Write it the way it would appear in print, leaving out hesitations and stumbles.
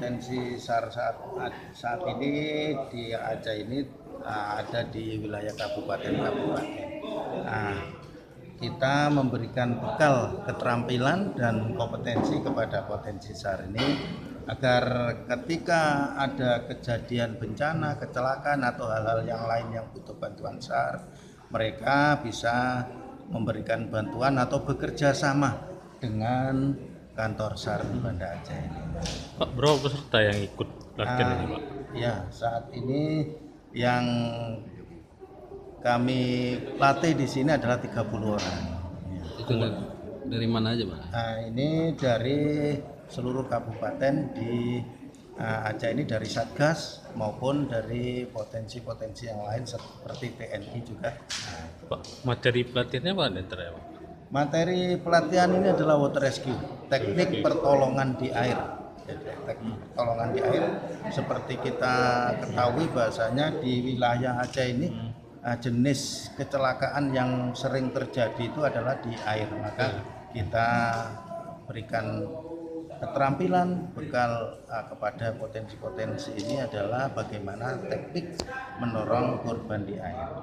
potensi SAR saat ini di Aceh ini ada di wilayah kabupaten-kabupaten. Nah, kita memberikan bekal keterampilan dan kompetensi kepada potensi SAR ini agar ketika ada kejadian bencana, kecelakaan atau hal-hal yang lain yang butuh bantuan SAR, mereka bisa memberikan bantuan atau bekerja sama dengan kantor SAR di Banda Aceh ini. Pak, berapa peserta yang ikut latihan ini, Pak? Ya, saat ini yang kami latih di sini adalah 30 orang. Ya. Itu dari mana aja, Pak? Ini dari seluruh kabupaten di Aceh ini, dari Satgas maupun dari potensi-potensi yang lain seperti TNI juga. Pak, materi pelatihannya apa nih Pak? Materi pelatihan ini adalah water rescue, teknik pertolongan di air. Teknik pertolongan di air, seperti kita ketahui bahasanya di wilayah Aceh ini jenis kecelakaan yang sering terjadi itu adalah di air. Maka kita berikan keterampilan bekal kepada potensi-potensi ini adalah bagaimana teknik menolong korban di air.